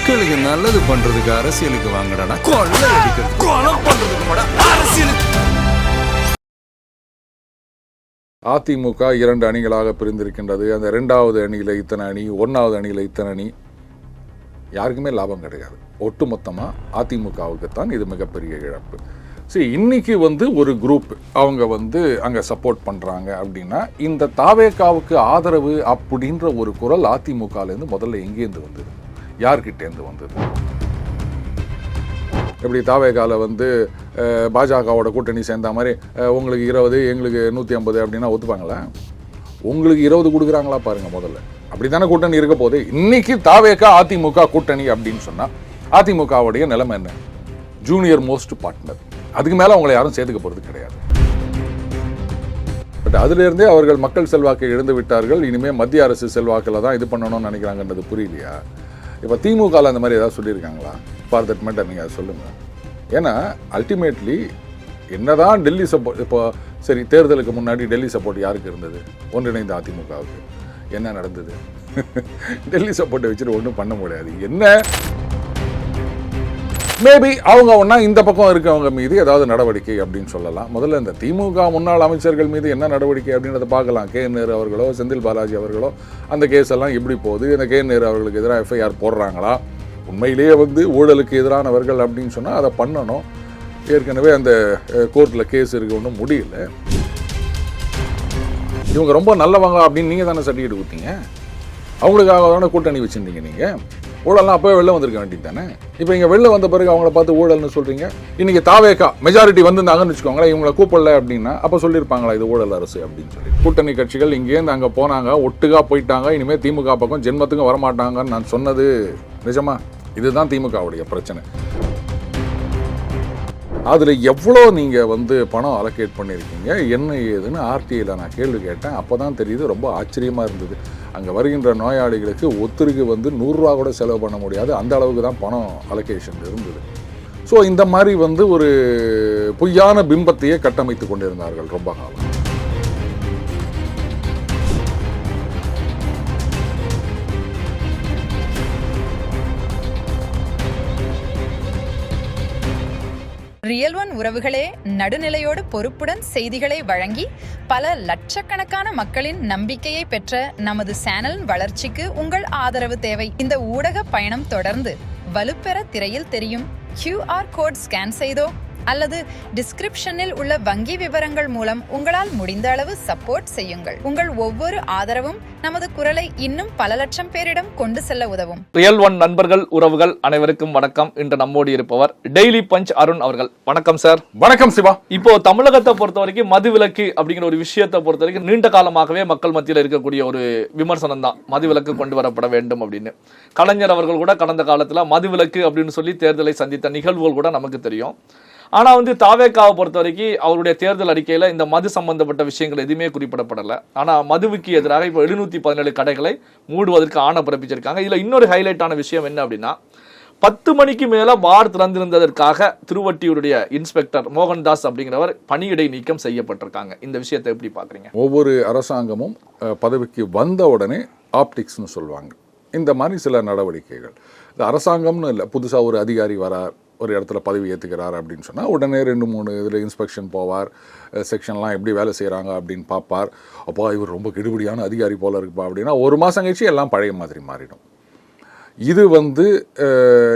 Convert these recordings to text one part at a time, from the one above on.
மக்களுக்கு நல்லது பண்றதுக்கு அரசியலுக்கு வாங்கடா, கொள்ளை அடிக்கிறது கொலை பண்றதுக்கு அரசியலுக்கு. அதிமுக 2 அணிகளாக பிரிந்திருக்கின்றது. அந்த 2வது அணியில் இத்தனை அணி, 1வது அணியில் இத்தனை அணி, யாருக்குமே லாபம் கிடையாது. ஒட்டுமொத்தமாக அதிமுகவுக்குத்தான் இது மிகப்பெரிய இழப்பு. சரி, இன்னைக்கு ஒரு குரூப் அவங்க அங்கே சப்போர்ட் பண்ணுறாங்க அப்படின்னா, இந்த தாவேகாவுக்கு ஆதரவு அப்படின்ற ஒரு குரல் அதிமுகலேருந்து முதல்ல எங்கேருந்து வந்தது, யார்கிட்டேருந்து வந்தது? எப்படி தாவேகாவில் பாஜகவோட கூட்டணி சேர்ந்த மாதிரி உங்களுக்கு 20 எங்களுக்கு 150 அப்படின்னா ஒத்துப்பாங்களா? உங்களுக்கு 20 கொடுக்குறாங்களா பாருங்க முதல்ல. அப்படி தானே கூட்டணி இருக்க போது. இன்னைக்கு தாவேகா அதிமுக கூட்டணி அப்படின்னு சொன்னால் அதிமுகவுடைய நிலைமை என்ன? Junior most partner. அதுக்கு மேலே அவங்களை யாரும் சேர்த்துக்க போகிறது கிடையாது. பட் அதிலிருந்தே அவர்கள் மக்கள் செல்வாக்கை இழந்து விட்டார்கள். இனிமேல் மத்திய அரசு செல்வாக்கில் தான் இது பண்ணணும்னு நினைக்கிறாங்கன்றது புரியலையா? இப்போ திமுகவில் அந்த மாதிரி ஏதாவது சொல்லியிருக்காங்களா? ஃபார் தட் மேட்டர் நீங்கள் அதை சொல்லுங்கள். ஏன்னா அல்டிமேட்லி என்னதான் டெல்லி சப்போர்ட், இப்போ சரி தேர்தலுக்கு முன்னாடி டெல்லி சப்போர்ட் யாருக்கு இருந்தது? ஒன்றிணைந்த அதிமுகவுக்கு. என்ன நடந்தது? டெல்லி சப்போர்ட்டை வச்சுட்டு ஒன்றும் பண்ண முடியாது. என்ன மேபி அவங்க ஒன்றா இந்த பக்கம் இருக்கவங்க மீது ஏதாவது நடவடிக்கை அப்படின்னு சொல்லலாம். முதல்ல இந்த திமுக முன்னாள் அமைச்சர்கள் மீது என்ன நடவடிக்கை அப்படின்றத பார்க்கலாம். கே நேரு அவர்களோ செந்தில் பாலாஜி அவர்களோ அந்த கேஸ் எல்லாம் எப்படி போகுது? இந்த கே நேரு அவர்களுக்கு எதிராக எஃப்ஐஆர் போடுறாங்களா? உண்மையிலேயே ஊழலுக்கு எதிரானவர்கள் அப்படின்னு சொன்னால் அதை பண்ணணும். ஏற்கனவே அந்த கோர்ட்டில் கேஸ் இருக்கு, ஒன்றும் முடியல. இவங்க ரொம்ப நல்லவங்க அப்படின்னு நீங்கள் தானே சர்டிஃபிகேட் கொடுத்தீங்க. அவங்களுக்காக தானே கூட்டணி வச்சுருந்தீங்க. நீங்கள் ஊழல்லாம் அப்போவே வெளில வந்திருக்க வேண்டியது தானே. இப்போ இங்கே வெளில வந்த பிறகு அவங்கள பார்த்து ஊழல்னு சொல்கிறீங்க. இன்றைக்கி தாவேகா மெஜாரிட்டி வந்திருந்தாங்கன்னு வச்சுக்கோங்களேன், இவங்களை கூப்பிடல அப்படின்னா அப்போ சொல்லியிருப்பாங்களா இது ஊழல் அரசு அப்படின்னு சொல்லி. கூட்டணி கட்சிகள் இங்கேருந்து அங்கே போனாங்க, ஒட்டுக்காக போயிட்டாங்க. இனிமேல் திமுக பக்கம் ஜென்மத்துக்கும் வரமாட்டாங்கன்னு நான் சொன்னது நிஜமா? இதுதான் திமுகவுடைய பிரச்சனை. அதில் எவ்வளோ நீங்கள் பணம் அலோகேட் பண்ணியிருக்கீங்க, என்ன ஏதுன்னு ஆர்டிஐயில் நான் கேள்வி கேட்டேன். அப்போ தான் தெரியுது. ரொம்ப ஆச்சரியமாக இருந்தது. அங்கே வருகின்ற நோயாளிகளுக்கு ஒருத்தருக்கு 100 ரூபா கூட செலவு பண்ண முடியாது, அந்த அளவுக்கு தான் பணம் அலோகேஷன் இருந்தது. ஸோ இந்த மாதிரி ஒரு பொய்யான பிம்பத்தையே கட்டமைத்து கொண்டிருந்தார்கள் ரொம்ப காலம். ரியல் ஒன் உறவுகளே, நடுநிலையோடு பொறுப்புடன் செய்திகளை வழங்கி பல லட்சக்கணக்கான மக்களின் நம்பிக்கையை பெற்ற நமது சேனலின் வளர்ச்சிக்கு உங்கள் ஆதரவு தேவை. இந்த ஊடக பயணம் தொடர்ந்து வலுப்பெற திரையில் தெரியும் QR கோட் ஸ்கேன் செய்தோ அல்லது டிஸ்கிரிப்ஷனில் உள்ள வங்கி விவரங்கள் மூலம் உங்களால் முடிந்த அளவு சப்போர்ட் செய்யுங்கள். உங்கள் ஒவ்வொரு ஆதரவும் நமது குரலை இன்னும் பல லட்சம் பேரிடம் கொண்டு செல்ல உதவும். ரியல் ஒன் நண்பர்கள் உறவுகள் அனைவருக்கும் வணக்கம். இன்று நம்மோடு இருப்பவர் டெய்லி பஞ்ச் அருண் அவர்கள். வணக்கம் சார். வணக்கம் சிவா. இப்போ தமிழகத்தை பொறுத்த வரைக்கும் மதுவிலக்கு அப்படிங்கிற ஒரு விஷயத்தை பொறுத்த வரைக்கும் நீண்ட காலமாகவே மக்கள் மத்தியில் இருக்கக்கூடிய ஒரு விமர்சனம் தான், மதுவிலக்கு கொண்டு வரப்பட வேண்டும் அப்படின்னு. கலைஞர் அவர்கள் கூட கடந்த காலத்துல மதுவிலக்கு அப்படின்னு சொல்லி தேர்தலை சந்தித்த நிகழ்வுகள் கூட நமக்கு தெரியும். ஆனா தாவேகாவை பொறுத்த வரைக்கும் அவருடைய தேர்தல் அறிக்கையில இந்த மது சம்பந்தப்பட்ட விஷயங்கள் எதுவுமே குறிப்பிடப்படல. ஆனா மதுவுக்கு எதிராக இப்போ 717 கடைகளை மூடுவதற்கு ஆணை பிறப்பிச்சிருக்காங்க. இதுல இன்னொரு ஹைலைட்டான விஷயம் என்ன அப்படின்னா, 10 மணிக்கு மேல பார் திறந்திருந்ததற்காக திருவட்டியூருடைய இன்ஸ்பெக்டர் மோகன்தாஸ் அப்படிங்கிறவர் பணியிடை நீக்கம் செய்யப்பட்டிருக்காங்க. இந்த விஷயத்தை எப்படி பாக்குறீங்க? ஒவ்வொரு அரசாங்கமும் பதவிக்கு வந்த உடனே ஆப்டிக்ஸ்னு சொல்லுவாங்க. இந்த மாதிரி சில நடவடிக்கைகள், இந்த அரசாங்கம்னு இல்லை, புதுசாக ஒரு அதிகாரி வரார், ஒரு இடத்துல பதவி ஏற்றுக்கிறார் அப்படின்னு சொன்னால் உடனே 2-3 இதில் இன்ஸ்பெக்ஷன் போவார், செக்ஷன்லாம் எப்படி வேலை செய்கிறாங்க அப்படின்னு பார்ப்பார். அப்போ இவர் ரொம்ப கெடுபடியான அதிகாரி போல இருக்குப்பா அப்படின்னா 1 மாதம் கழிச்சு எல்லாம் பழைய மாதிரி மாறிடும். இது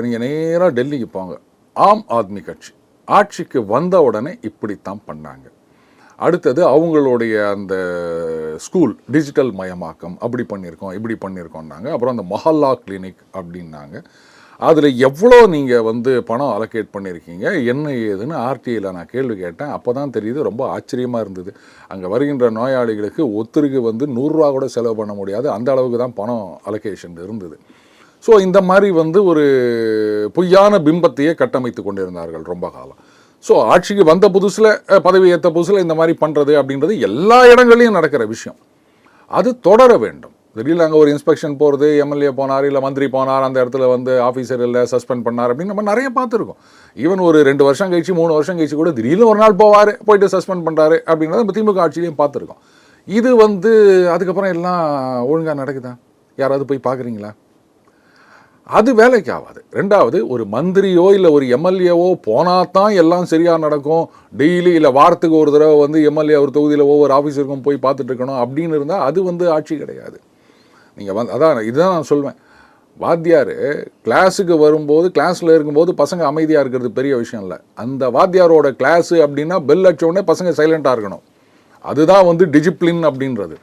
நீங்கள் நேராக டெல்லிக்கு போங்க. ஆம் ஆத்மி கட்சி ஆட்சிக்கு வந்த உடனே இப்படித்தான் பண்ணாங்க. அடுத்தது அவங்களுடைய அந்த ஸ்கூல் டிஜிட்டல் மயமாக்கம், அப்படி பண்ணியிருக்கோம் இப்படி பண்ணியிருக்கோம்னாங்க. அப்புறம் அந்த மொஹல்லா கிளினிக் அப்படின்னாங்க. அதில் எவ்வளோ நீங்கள் பணம் அலோகேட் பண்ணியிருக்கீங்க, என்ன ஏதுன்னு ஆர்டிஐயில் நான் கேள்வி கேட்டேன். அப்போ தான் தெரியுது. ரொம்ப ஆச்சரியமாக இருந்தது. அங்கே வருகின்ற நோயாளிகளுக்கு ஒருத்தருக்கு 100 ரூபா கூட செலவு பண்ண முடியாது, அந்த அளவுக்கு தான் பணம் அலோகேஷன் இருந்தது. ஸோ இந்த மாதிரி ஒரு பொய்யான பிம்பத்தையே கட்டமைத்து கொண்டிருந்தார்கள் ரொம்ப காலம். ஸோ ஆட்சிக்கு வந்த புதுசில், பதவி ஏற்ற புதுசில் இந்த மாதிரி பண்ணுறது அப்படின்றது எல்லா இடங்களையும் நடக்கிற விஷயம். அது தொடர வேண்டும். திடீர்னு அங்கே ஒரு இன்ஸ்பெக்ஷன் போகிறது, எம்எல்ஏ போனார் இல்லை மந்திரி போனார், அந்த இடத்துல ஆஃபீஸர் இல்லை சஸ்பெண்ட் பண்ணார் அப்படின்னு நம்ம நிறைய பார்த்துருக்கோம். ஈவன் ஒரு 2 வருஷம் கழிச்சு 3 வருஷம் கழிச்சு கூட திடீர்னு ஒரு நாள் போவார், போயிட்டு சஸ்பெண்ட் பண்ணுறாரு அப்படின்றத நம்ம திமுக ஆட்சியிலையும் பார்த்துருக்கோம். இது அதுக்கப்புறம் எல்லாம் ஒழுங்காக நடக்குதா? யாராவது போய் பார்க்குறீங்களா? அது வேலைக்கு ஆகாது. ரெண்டாவது, ஒரு மந்திரியோ இல்லை ஒரு எம்எல்ஏவோ போனால் தான் எல்லாம் சரியாக நடக்கும், டெய்லி இல்லை வாரத்துக்கு ஒரு தடவை வந்து எம்எல்ஏ ஒரு தொகுதியில் ஒவ்வொரு ஆஃபீஸருக்கும் போய் பார்த்துட்டு இருக்கணும் அப்படின்னு இருந்தால் அது வந்து ஆட்சி கிடையாது. நீங்கள் அதான் இதுதான் நான் சொல்வேன். வாத்தியார் கிளாஸுக்கு வரும்போது, கிளாஸில் இருக்கும்போது பசங்க அமைதியாக இருக்கிறது பெரிய விஷயம் இல்லை. அந்த வாத்தியாரோட கிளாஸு அப்படின்னா பெல் அடிச்ச உடனே பசங்க சைலண்ட்டாக இருக்கணும். அதுதான் வந்து டிசிப்ளின் அப்படின்றது.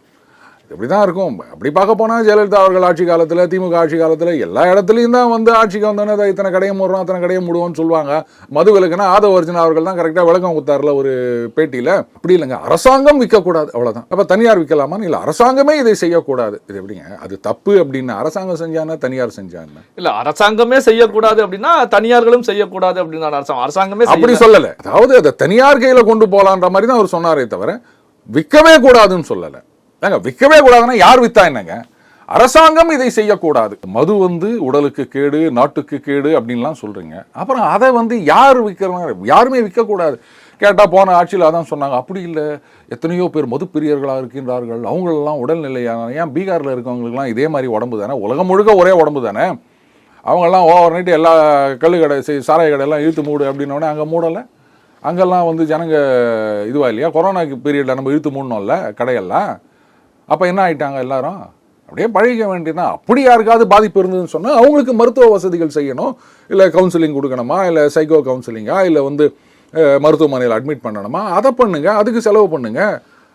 இப்படி தான் இருக்கும். அப்படி பார்க்க போனால் ஜெயலலிதா அவர்கள் ஆட்சி காலத்தில், திமுக ஆட்சி காலத்தில் எல்லா இடத்துலையும் தான் வந்து ஆட்சிக்கு வந்தோன்னே இத்தனை கடையை மூடுறோம் அத்தனை கடையை மூடுவோம்னு சொல்லுவாங்க. மது விலக்குனா ஆதவ அர்ஜுனா அவர்கள் தான் கரெக்டாக விளக்கம் கொடுத்தாருல ஒரு பேட்டியில். அப்படி இல்லைங்க, அரசாங்கம் விற்கக்கூடாது அவ்வளோதான். அப்போ தனியார் விற்கலாமான்னு இல்லை, அரசாங்கமே இதை செய்யக்கூடாது. இது எப்படிங்க அது தப்பு அப்படின்னு அரசாங்கம் செஞ்சானா தனியார் செஞ்சான்னு இல்லை, அரசாங்கமே செய்யக்கூடாது அப்படின்னா தனியார்களும் செய்யக்கூடாது அப்படின்னு அரசாங்கமே அப்படி சொல்லலை. அதாவது அதை தனியார் கையில் கொண்டு போகலான்ற மாதிரி தான் அவர் சொன்னாரே தவிர விற்கவே கூடாதுன்னு சொல்லலை. ஏங்க விற்கவே கூடாதுன்னா யார் வித்தா என்னங்க? அரசாங்கம் இதை செய்யக்கூடாது. மது வந்து உடலுக்கு கேடு, நாட்டுக்கு கேடு அப்படின்லாம் சொல்றீங்க. அப்புறம் அதை வந்து யார் விற்கிறாங்க? யாருமே விற்கக்கூடாது. கேட்டால் போன ஆட்சியில் அதான் சொன்னாங்க. அப்படி இல்லை, எத்தனையோ பேர் மது பிரியர்களாக இருக்கின்றார்கள், அவங்களெல்லாம் உடல்நிலையான, ஏன் பீகாரில் இருக்கவங்களுக்குலாம் இதே மாதிரி உடம்பு தானே, உலகம் முழுக்க ஒரே உடம்பு தானே, அவங்கெல்லாம் ஓவர் நைட்டு எல்லா கல்லு கடை சாராய கடையெல்லாம் இழுத்து மூடு அப்படின்னோடனே அங்கே மூடலை. அங்கெல்லாம் வந்து ஜனங்க இதுவா இல்லையா, கொரோனாக்கு பீரியடில் நம்ம இழுத்து மூடணும்ல கடையெல்லாம். அப்போ என்ன ஆகிட்டாங்க எல்லாரும்? அப்படியே பழகிக்க வேண்டியதான். அப்படி யாருக்காவது பாதிப்பு இருந்ததுன்னு சொன்னால் அவங்களுக்கு மருத்துவ வசதிகள் செய்யணும், இல்லை கவுன்சிலிங் கொடுக்கணுமா, இல்லை சைக்கோ கவுன்சிலிங்கா, இல்லை வந்து மருத்துவமனையில் அட்மிட் பண்ணணுமா, அதை பண்ணுங்க, அதுக்கு செலவு பண்ணுங்க.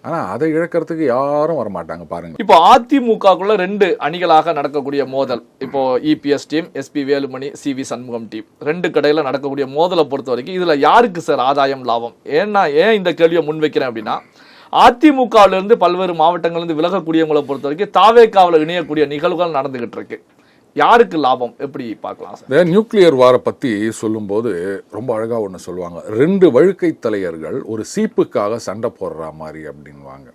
ஆனால் அதை இழக்கிறதுக்கு யாரும் வரமாட்டாங்க பாருங்க. இப்போ அதிமுகக்குள்ள 2 அணிகளாக நடக்கக்கூடிய மோதல், இப்போ இபிஎஸ் டீம், எஸ்பி வேலுமணி, சிவி சண்முகம் டீம், 2 கடையில் நடக்கக்கூடிய மோதலை பொறுத்த வரைக்கும் இதுல யாருக்கு சார் ஆதாயம் லாபம்? ஏன் இந்த கேள்வியை முன்வைக்கிறேன் அப்படின்னா, அதிமுகவிலிருந்து பல்வேறு மாவட்டங்கள்லேருந்து விலகக்கூடியவங்களை பொறுத்த வரைக்கும் தாவேக்காவில் இணையக்கூடிய நிகழ்வுகள் நடந்துகிட்டு இருக்கு. யாருக்கு லாபம், எப்படி பார்க்கலாம் சார்? நியூக்ளியர் வாரை பற்றி சொல்லும்போது ரொம்ப அழகாக ஒன்று சொல்லுவாங்க. 2 வழுக்கை தலையர்கள் ஒரு சீப்புக்காக சண்டை போடுற மாதிரி அப்படின்வாங்க.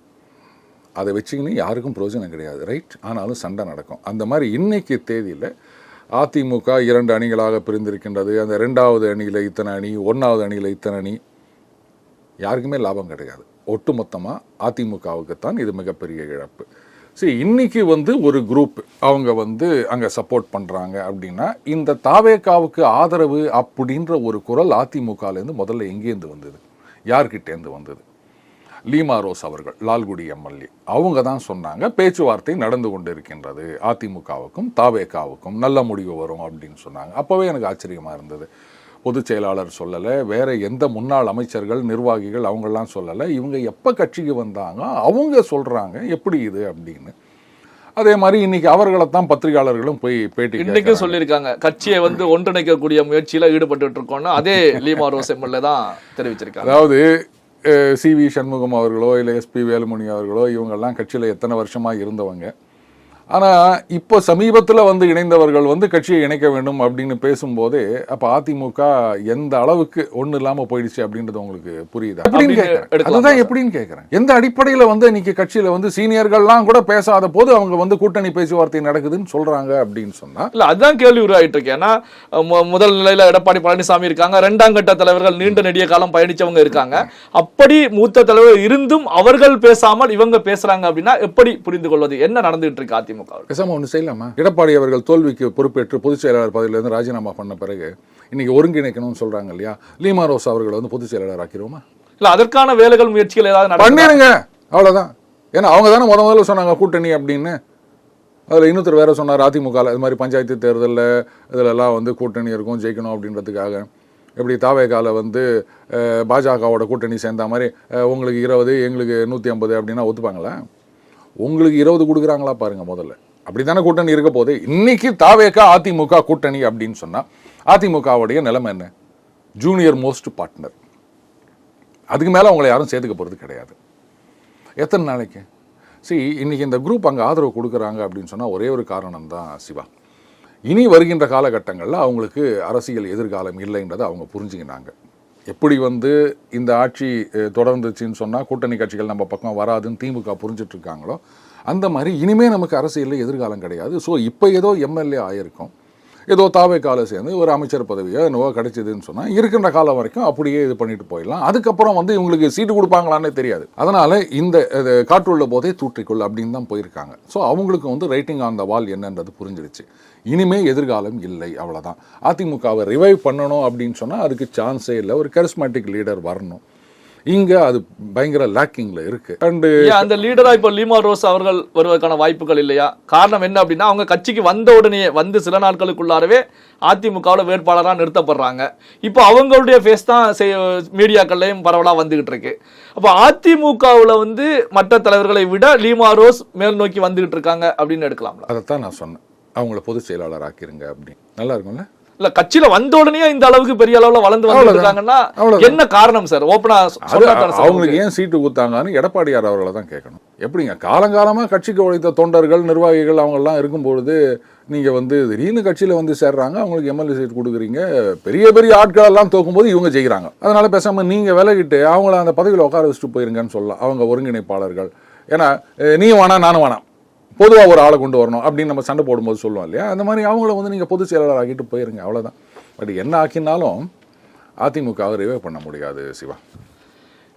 அதை வச்சுக்கின்னு யாருக்கும் பிரயோஜனம் கிடையாது, ரைட்? ஆனாலும் சண்டை நடக்கும். அந்த மாதிரி இன்னைக்கு தேதியில் அதிமுக 2 அணிகளாக பிரிந்திருக்கின்றது. அந்த 2வது அணியில் இத்தனை அணி, 1வது அணியில் இத்தனை அணி, யாருக்குமே லாபம் கிடையாது. ஒட்டுமொத்தமாக அதிமுகவுக்குத்தான் இது மிகப்பெரிய இழப்பு. சரி, இன்னைக்கு வந்து ஒரு குரூப் அவங்க வந்து அங்கே சப்போர்ட் பண்ணுறாங்க அப்படின்னா, இந்த தாவேக்காவுக்கு ஆதரவு அப்படின்ற ஒரு குரல் அதிமுகலேருந்து முதல்ல எங்கேருந்து வந்தது, யார்கிட்டேருந்து வந்தது? லீமா ரோஸ் அவர்கள், லால்குடி எம்எல்ஏ, அவங்க தான் சொன்னாங்க பேச்சுவார்த்தை நடந்து கொண்டு இருக்கின்றது, அதிமுகவுக்கும் தாவேக்காவுக்கும் நல்ல முடிவு வரும் அப்படின்னு சொன்னாங்க. அப்போவே எனக்கு ஆச்சரியமாக இருந்தது. பொதுச் செயலாளர் சொல்லலை, வேற எந்த முன்னாள் அமைச்சர்கள் நிர்வாகிகள் அவங்கெல்லாம் சொல்லலை. இவங்க எப்போ கட்சிக்கு வந்தாங்க அவங்க சொல்கிறாங்க எப்படி இது அப்படின்னு. அதே மாதிரி இன்னைக்கு அவர்களைத்தான் பத்திரிகையாளர்களும் போய் பேட்டி இன்னைக்கு சொல்லியிருக்காங்க, கட்சியை வந்து ஒன்றிணைக்கக்கூடிய முயற்சியில் ஈடுபட்டு இருக்கோம்னு அதே லீமா ரோஸ் எம்எல்ஏ தான் தெரிவிச்சிருக்காங்க. அதாவது சிவி சண்முகம் அவர்களோ இல்லை எஸ்பி வேலுமணி அவர்களோ இவங்கெல்லாம் கட்சியில் எத்தனை வருஷமாக இருந்தவங்க. ஆனால் இப்போ சமீபத்தில் வந்து இணைந்தவர்கள் வந்து கட்சியை இணைக்க வேண்டும் அப்படின்னு பேசும்போதே அப்போ அதிமுக எந்த அளவுக்கு ஒன்றும் இல்லாமல் போயிடுச்சு அப்படின்றது உங்களுக்கு புரியுது அப்படின்னு கேட்குறேன். அதுதான் எப்படின்னு கேட்குறேன். எந்த அடிப்படையில் வந்து இன்னைக்கு கட்சியில் வந்து சீனியர்கள்லாம் கூட பேசாத போது அவங்க வந்து கூட்டணி பேச்சுவார்த்தை நடக்குதுன்னு சொல்கிறாங்க அப்படின்னு சொன்னால் இல்லை, அதுதான் கேள்வி உருவாயிட்டு இருக்கு. ஏன்னா முதல் நிலையில் எடப்பாடி பழனிசாமி இருக்காங்க, 2ஆம் கட்ட தலைவர்கள் நீண்ட நெடிய காலம் பயணிச்சவங்க இருக்காங்க. அப்படி மூத்த தலைவர் இருந்தும் அவர்கள் பேசாமல் இவங்க பேசுறாங்க அப்படின்னா எப்படி புரிந்து கொள்வது? என்ன நடந்துட்டு இருக்கு அதிமுக? பேசாம ஒன்று செய்யலாமா? எடப்பாடி அவர்கள் தோல்விக்கு பொறுப்பேற்று பொதுச் செயலாளர் பதவியிலிருந்து ராஜினாமா பண்ண பிறகு இன்னைக்கு ஒருங்கிணைக்கணும்னு சொல்றாங்க இல்லையா, லீமா ரோஸ் அவர்களை வந்து பொதுச் செயலாளர் ஆக்கிடுவோமா? இல்ல, அதற்கான வேலைகள் முயற்சிகள் ஏதாவது பண்ணிருங்க, அவ்வளவுதான். ஏன்னா அவங்க தானே முதல்ல சொன்னாங்க கூட்டணி அப்படின்னு. அதில் இன்னொருத்தர் வேற சொன்னார், அதிமுக இது மாதிரி பஞ்சாயத்து தேர்தலில் இதிலெல்லாம் வந்து கூட்டணி இருக்கும், ஜெயிக்கணும் அப்படின்றதுக்காக. எப்படி தாவேகால வந்து பாஜகவோட கூட்டணி சேர்ந்த மாதிரி உங்களுக்கு 20 எங்களுக்கு 150 அப்படின்னா ஒத்துப்பாங்களா? உங்களுக்கு 20 கொடுக்குறாங்களா பாருங்க முதல்ல. அப்படி தானே கூட்டணி இருக்க போது. இன்னைக்கு தாவேகா அதிமுக கூட்டணி அப்படின்னு சொன்னா அதிமுகவுடைய நிலைமை என்ன? Junior most partner. அதுக்கு மேலே அவங்களை யாரும் சேர்த்துக்க போகிறது கிடையாது. எத்தனை நாளைக்கு? சரி, இன்னைக்கு இந்த குரூப் அங்கே ஆதரவு கொடுக்குறாங்க அப்படின்னு சொன்னால் ஒரே ஒரு காரணம் தான் சிவா. இனி வருகின்ற காலகட்டங்களில் அவங்களுக்கு அரசியல் எதிர்காலம் இல்லைன்றதை அவங்க புரிஞ்சுக்கினாங்க. எப்படி வந்து இந்த ஆட்சி தொடர்ந்துச்சுன்னு சொன்னால் கூட்டணி கட்சிகள் நம்ம பக்கம் வராதுன்னு திமுக புரிஞ்சிட்டு இருக்காங்களோ அந்த மாதிரி இனிமேல் நமக்கு அரசியலில் எதிர்காலம் கிடையாது. ஸோ இப்போ ஏதோ எம்எல்ஏ ஆயிருக்கும், ஏதோ தாவேக்கால சேர்ந்து ஒரு அமைச்சர் பதவியோ என்னவோ கிடைச்சதுன்னு சொன்னால் இருக்கின்ற காலம் வரைக்கும் அப்படியே இது பண்ணிட்டு போயிடலாம். அதுக்கப்புறம் வந்து இவங்களுக்கு சீட்டு கொடுப்பாங்களான்னே தெரியாது. அதனால இந்த காற்றுள்ள போதே தூற்றிக்கொள் அப்படின்னு தான் போயிருக்காங்க. ஸோ அவங்களுக்கு வந்து ரைட்டிங் ஆன் த வால் என்னன்றது புரிஞ்சிருச்சு. இனிமே எதிர்காலம் இல்லை, அவ்வளோதான். அதிமுகவை ரிவைவ் பண்ணணும் அப்படின்னு சொன்னால் அதுக்கு சான்ஸே இல்லை. ஒரு கரிஸ்மேட்டிக் லீடர் வரணும். இங்க அது பயங்கர லேக்கிங்ல இருக்கு. அண்டு அந்த லீடரா இப்போ லீமா ரோஸ் அவர்கள் வருவதற்கான வாய்ப்புகள் இல்லையா? காரணம் என்ன அப்படின்னா, அவங்க கட்சிக்கு வந்த உடனே வந்து சில நாட்களுக்குள்ளாரவே அதிமுகவில் வேட்பாளராக நிறுத்தப்படுறாங்க. இப்போ அவங்களுடைய ஃபேஸ் தான் மீடியாக்கள்லையும் பரவலாக வந்துகிட்டு இருக்கு. அப்போ அதிமுகவில் வந்து மற்ற தலைவர்களை விட லீமா ரோஸ் மேல் நோக்கி வந்துகிட்டு இருக்காங்க அப்படின்னு எடுக்கலாம்ல? அதைத்தான் நான் சொன்னேன், அவங்கள பொதுச் செயலாளர் ஆக்கிருங்க அப்படின்னு. நல்லா இருக்கும்ல? இல்ல கட்சியில வந்த உடனே இந்த அளவுக்கு பெரிய அளவுல வளர்ந்து வந்துருக்காங்கன்னா என்ன காரணம் சார்? ஓப்பனா அவங்களுக்கு ஏன் சீட்டு கொடுத்தாங்கன்னு எடப்பாடியார் அவர்களை தான் கேட்கணும். எப்படிங்க காலங்காலமா கட்சிக்கு உழைத்த தொண்டர்கள் நிர்வாகிகள் அவங்க எல்லாம் இருக்கும்பொழுது நீங்க வந்து திடீர்னு கட்சியில வந்து சேர்றாங்க, அவங்களுக்கு எம்எல்ஏ சீட் கொடுக்குறீங்க, பெரிய பெரிய ஆட்கள் எல்லாம் தோக்கும்போது இவங்க ஜெயிக்கிறாங்க. அதனால பேசாம நீங்க விலகிட்டு அவங்கள அந்த பதவியில் உட்கார வச்சுட்டு போயிருங்கன்னு சொல்லலாம் அவங்க ஒருங்கிணைப்பாளர்கள். ஏன்னா நீ வேணாம் நானும் வேணாம், பொதுவாக ஒரு ஆளை கொண்டு வரணும் அப்படின்னு நம்ம சண்டை போடும்போது சொல்லுவோம் இல்லையா? அந்த மாதிரி அவங்கள வந்து நீங்கள் பொதுச் செயலாளர் ஆக்கிட்டு போயிருங்க, அவ்வளோதான். பட் என்ன ஆக்கினாலும் அதிமுகவை ரிவைவ் பண்ண முடியாது சிவா.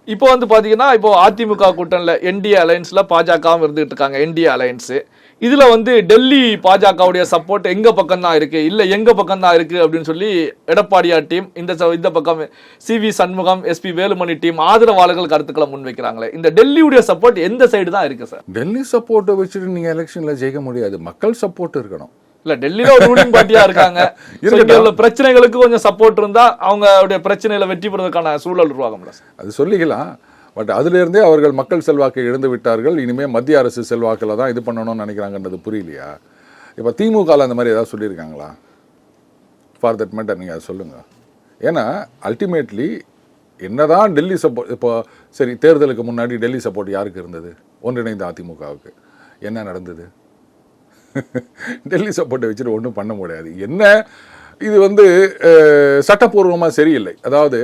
இப்போ வந்து பார்த்தீங்கன்னா, இப்போ அதிமுக கூட்டணியில் என்டிஏ அலையன்ஸில் பாஜகவும் இருந்துகிட்டு இருக்காங்க. என்டிஏ அலையன்ஸு இதில் வந்து டெல்லி பாஜகவுடைய சப்போர்ட் எங்கள் பக்கம் தான் இருக்குது, இல்லை எங்கள் பக்கம் தான் இருக்குது அப்படின்னு சொல்லி எடப்பாடியார் டீம், இந்த பக்கம் சிவி சண்முகம், எஸ்பி வேலுமணி டீம் ஆதரவாளர்கள் கருத்துக்களை முன்வைக்கிறாங்களே. இந்த டெல்லியுடைய சப்போர்ட் எந்த சைடு தான் இருக்குது சார்? டெல்லி சப்போர்ட்டை வச்சுட்டு நீங்கள் எலெக்ஷனில் ஜெயிக்க முடியாது. மக்கள் சப்போர்ட் இருக்கணும். இல்ல டெல்லியில ஒரு ரூலிங் பார்ட்டியா இருக்காங்க. உள்ள பிரச்சனைகளுக்கு கொஞ்சம் சப்போர்ட் இருந்தா அவங்களுடைய பிரச்சனையில வெற்றி பெறுவதற்கான சூழல் உருவாகும்ல? அது சொல்லிக்கலாம். பட் அதுல இருந்தே அவர்கள் மக்கள் செல்வாக்கை இழந்து விட்டார்கள். இனிமே மத்திய அரசு செல்வாக்கில் தான் இது பண்ணணும்னு நினைக்கிறாங்கன்றது புரியலையா? இப்போ திமுகவில் அந்த மாதிரி ஏதாவது சொல்லியிருக்காங்களா? ஃபார் தட் மேட்டர் நீங்கள் அதை சொல்லுங்கள். ஏன்னா அல்டிமேட்லி என்னதான் டெல்லி சப்போர்ட், இப்போ சரி தேர்தலுக்கு முன்னாடி டெல்லி சப்போர்ட் யாருக்கு இருந்தது? ஒன்றிணைந்த அதிமுகவுக்கு. என்ன நடந்தது? டெல்லி சப்போர்ட்டை வச்சுட்டு ஒன்றும் பண்ண முடியாது. என்ன இது வந்து சட்டப்பூர்வமாக சரியில்லை. அதாவது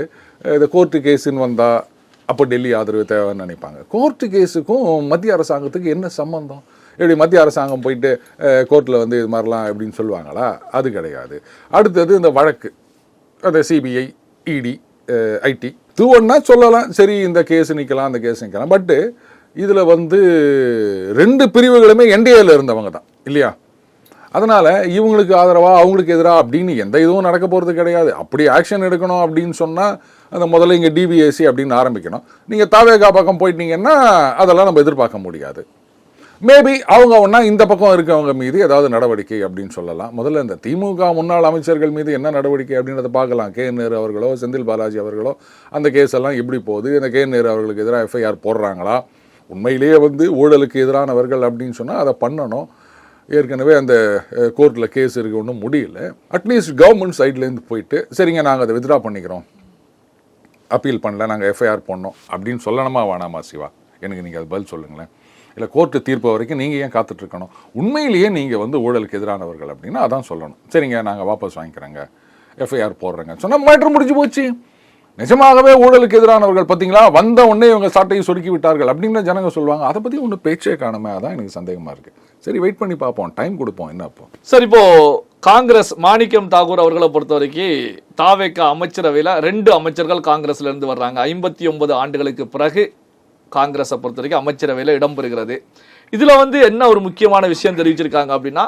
இந்த கோர்ட்டு கேஸுன்னு வந்தால் அப்போ டெல்லி ஆதரவு தேவைன்னு நினைப்பாங்க. கோர்ட்டு கேஸுக்கும் மத்திய அரசாங்கத்துக்கு என்ன சம்பந்தம்? எப்படி மத்திய அரசாங்கம் போயிட்டு கோர்ட்டில் வந்து இது மாதிரிலாம் எப்படின்னு சொல்லுவாங்களா? அது கிடையாது. அடுத்தது இந்த வழக்கு, அந்த சிபிஐ, இடி, ஐடி இது ஒன்றா சொல்லலாம். சரி இந்த கேஸ் நிற்கலாம், அந்த கேஸ் நிற்கலாம். பட்டு இதில் வந்து ரெண்டு பிரிவுகளுமே என்டிஏல இருந்தவங்க தான் இல்லையா? அதனால் இவங்களுக்கு ஆதரவாக அவங்களுக்கு எதிராக அப்படின்னு எந்த இதுவும் நடக்க போகிறது கிடையாது. அப்படி ஆக்ஷன் எடுக்கணும் அப்படின்னு சொன்னால் அந்த முதல்ல இங்கே டிபிஎஸ்சி அப்படின்னு ஆரம்பிக்கணும். நீங்கள் தாவேகா பக்கம் போயிட்டீங்கன்னா அதெல்லாம் நம்ம எதிர்பார்க்க முடியாது. மேபி அவங்க ஒன்றா இந்த பக்கம் இருக்கவங்க மீது ஏதாவது நடவடிக்கை அப்படின்னு சொல்லலாம். முதல்ல இந்த திமுக முன்னாள் அமைச்சர்கள் மீது என்ன நடவடிக்கை அப்படின்றத பார்க்கலாம். கே நேரு அவர்களோ செந்தில் பாலாஜி அவர்களோ அந்த கேஸ் எல்லாம் எப்படி போகுது? இந்த கே நேரு அவர்களுக்கு எதிராக எஃப்ஐஆர் போடுறாங்களா? உண்மையிலேயே வந்து ஊழலுக்கு எதிரானவர்கள் அப்படின்னு சொன்னால் அதை பண்ணணும். ஏற்கனவே அந்த கோர்ட்டில் கேஸ் இருக்க ஒன்றும் முடியல. அட்லீஸ்ட் கவர்மெண்ட் சைட்லேருந்து போயிட்டு சரிங்க நாங்கள் அதை வித்ட்ரா பண்ணிக்கிறோம், அப்பீல் பண்ணல, நாங்கள் எஃப்ஐஆர் பண்ணோம் அப்படின்னு சொல்லணுமா வேணாமா சிவா? எனக்கு நீங்கள் அது பதில் சொல்லுங்களேன். இல்லை கோர்ட்டு தீர்ப்பு வரைக்கும் நீங்கள் ஏன் காத்துட்ருக்கணும்? உண்மையிலேயே நீங்கள் வந்து ஊழலுக்கு எதிரானவர்கள் அப்படின்னா அதான் சொல்லணும். சரிங்க நாங்கள் வாபஸ் வாங்கிக்கிறோங்க, எஃப்ஐஆர் போடுறேங்க சொன்னால் மேட்ரு முடிஞ்சு போச்சு. நிஜமாகவே ஊழலுக்கு எதிரானவர்கள் பார்த்தீங்களா வந்த உடனே இவங்க சாட்டையை சொருக்கி விட்டார்கள் அப்படின்னு ஜனங்க சொல்லுவாங்க. அதை பற்றி ஒன்றும் பேச்சே காணுமே. அதான் எனக்கு சந்தேகமாக இருக்குது. சரி வெயிட் பண்ணி பார்ப்போம், டைம் கொடுப்போம். என்ன அப்போ சார், இப்போ காங்கிரஸ் மாணிக்கம் தாகூர் அவர்களை பொறுத்த வரைக்கும் தாவேகா அமைச்சரவையில் 2 அமைச்சர்கள் காங்கிரஸ்ல இருந்து வர்றாங்க. 59 ஆண்டுகளுக்கு பிறகு காங்கிரஸை பொறுத்த வரைக்கும் அமைச்சரவையில் இடம்பெறுகிறது. இதுல வந்து என்ன ஒரு முக்கியமான விஷயம் தெரிவிச்சிருக்காங்க அப்படின்னா,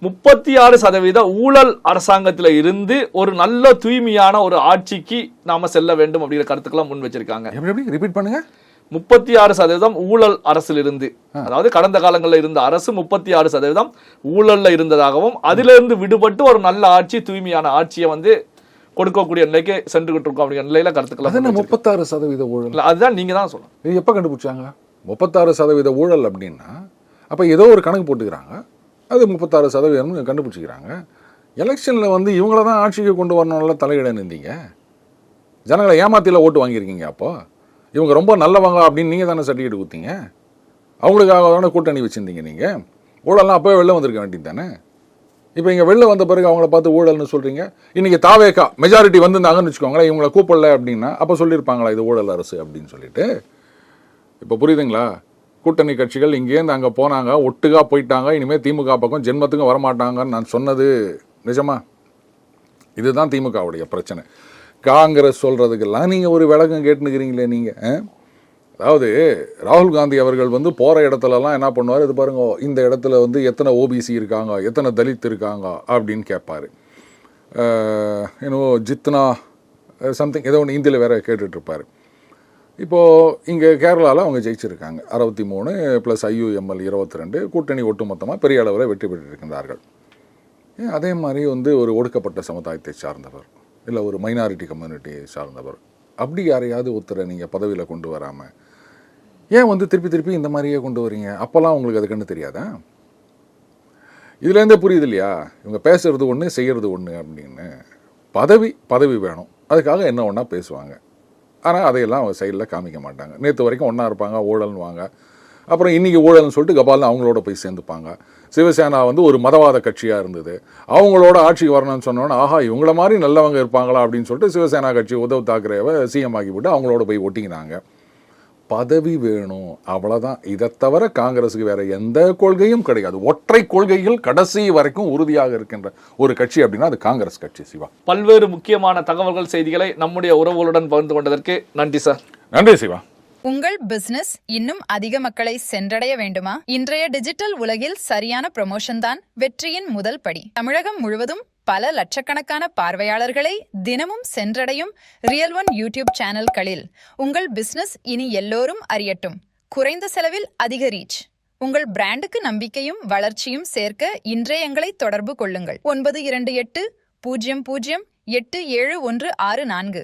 36% ஊழல் அரசாங்கத்தில் இருந்து ஒரு நல்ல தூய்மையான ஒரு ஆட்சிக்கு நாம செல்ல வேண்டும் அப்படிங்கிற கருத்துக்களை முன் வச்சிருக்காங்க. ரிப்பீட் பண்ணுங்க. 36% ஊழல் அரசில் இருந்து, அதாவது கடந்த காலங்களில் இருந்த அரசு 36% ஊழல்ல இருந்ததாகவும் அதிலிருந்து விடுபட்டு ஒரு நல்ல ஆட்சி, தூய்மையான ஆட்சியை வந்து கொடுக்கக்கூடிய நிலைக்கு சென்றுகிட்டு இருக்கோம் அப்படிங்கிற நிலையில கருத்துக்களை 36% ஊழல். அதுதான் நீங்க தான் சொல்லணும். இது எப்போ கண்டுபிடிச்சாங்க? 36% ஊழல் அப்படின்னா அப்போ ஏதோ ஒரு கணக்கு போட்டுக்கிறாங்க, அது 36% கண்டுபிடிச்சிக்கிறாங்க. எலெக்ஷனில் வந்து இவங்கள தான் ஆட்சிக்கு கொண்டு வரணும்ல தலையிட நின்றீங்க. ஜனங்களை ஏமாத்தியில் ஓட்டு வாங்கியிருக்கீங்க. அப்போ இவங்க ரொம்ப நல்லவங்க அப்படின்னு நீங்கள் தானே சர்டிஃபிகேட் கொடுத்தீங்க. அவங்களுக்காக தானே கூட்டணி வச்சுருந்தீங்க. நீங்கள் ஊழல்லாம் அப்போவே வெளில வந்திருக்க வேண்டியது தானே. இப்போ இங்கே வெளில வந்த பிறகு அவங்கள பார்த்து ஊழல்னு சொல்கிறீங்க. இன்றைக்கி தாவேகா மெஜாரிட்டி வந்திருந்தாங்கன்னு வச்சுக்கோங்களேன், இவங்களை கூப்பிடல அப்படின்னா அப்போ சொல்லியிருப்பாங்களா இது ஊழல் அரசு அப்படின்னு சொல்லிட்டு? இப்போ புரியுதுங்களா? கூட்டணி கட்சிகள் இங்கேருந்து அங்கே போனாங்க, ஒட்டுக்காக போயிட்டாங்க. இனிமேல் திமுக பக்கம் ஜென்மத்துக்கும் வரமாட்டாங்கன்னு நான் சொன்னது நிஜமா? இதுதான் திமுகவுடைய பிரச்சனை. காங்கிரஸ் சொல்கிறதுக்கெல்லாம் நீங்கள் ஒரு விளக்கம் கேட்டுனுக்கிறீங்களே நீங்கள். அதாவது ராகுல் காந்தி அவர்கள் வந்து போகிற இடத்துலலாம் என்ன பண்ணுவார், இது பாருங்க இந்த இடத்துல வந்து எத்தனை ஓபிசி இருக்காங்க, எத்தனை தலித் இருக்காங்க அப்படின்னு கேட்பார். இன்னும் ஜித்னா சம்திங் ஏதோ ஒன்று இந்தியில் வேற கேட்டுட்ருப்பார். இப்போது இங்கே கேரளாவில் அவங்க ஜெயிச்சிருக்காங்க 63 + IUML 22 கூட்டணி ஒட்டுமொத்தமாக பெரிய அளவில் வெற்றி பெற்றிருக்கின்றார்கள். அதே மாதிரி வந்து ஒரு ஒடுக்கப்பட்ட சமுதாயத்தை சார்ந்தவர் இல்லை ஒரு மைனாரிட்டி கம்யூனிட்டியை சார்ந்தவர் அப்படி யாரையாவது ஒருத்தரை நீங்கள் பதவியில் கொண்டு வராமல் ஏன் வந்து திருப்பி இந்த மாதிரியே கொண்டு வரீங்க? அப்போல்லாம் உங்களுக்கு அது கண்டு தெரியாதா? இதுலேருந்தே புரியுது இல்லையா, இவங்க பேசுறது ஒன்று செய்கிறது ஒன்று அப்படின்னு. பதவி வேணும், அதுக்காக என்ன ஒன்றா பேசுவாங்க. ஆனால் அதையெல்லாம் அவங்க சைடில் காமிக்க மாட்டாங்க. நேற்று வரைக்கும் ஒன்றா இருப்பாங்க, ஊழல்னுவாங்க. அப்புறம் இன்றைக்கி ஊழல்னு சொல்லிட்டு கபால்னு அவங்களோட போய் சேர்ந்துப்பாங்க. சிவசேனா வந்து ஒரு மதவாத கட்சியாக இருந்தது, அவங்களோட ஆட்சிக்கு வரணும்னு சொன்னோன்னா ஆஹா இவங்கள மாதிரி நல்லவங்க இருப்பாங்களா அப்படின்னு சொல்லிட்டு சிவசேனா கட்சி உத்தவ் தாக்கரேவை சிஎம் ஆக்கிவிட்டு அவங்களோட போய் ஒட்டிக்கினாங்க. பதவி வேணும், அவ்வளோதான். இதை தவிர காங்கிரஸுக்கு வேற எந்த கொள்கையும் கிடையாது. ஒற்றை கொள்கைகள் கடைசி வரைக்கும் உறுதியாக இருக்கின்ற ஒரு கட்சி அப்படின்னா அது காங்கிரஸ் கட்சி. சிவா, பல்வேறு முக்கியமான தகவல்கள் செய்திகளை நம்முடைய உறவுகளுடன் பகிர்ந்து கொண்டதற்கு நன்றி சார். நன்றி சிவா. உங்கள் பிசினஸ் இன்னும் அதிக மக்களை சென்றடைய வேண்டுமா? இன்றைய டிஜிட்டல் உலகில் சரியான ப்ரமோஷன் தான் வெற்றியின் முதல் படி. தமிழகம் முழுவதும் பல லட்சக்கணக்கான பார்வையாளர்களை தினமும் சென்றடையும் ரியல் ஒன் யூடியூப் சேனல்களில் உங்கள் பிசினஸ் இனி எல்லோரும் அறியட்டும். குறைந்த செலவில் அதிக ரீச். உங்கள் பிராண்டுக்கு நம்பிக்கையும் வளர்ச்சியும் சேர்க்க இன்றே எங்களை தொடர்பு கொள்ளுங்கள். 928 00 8714.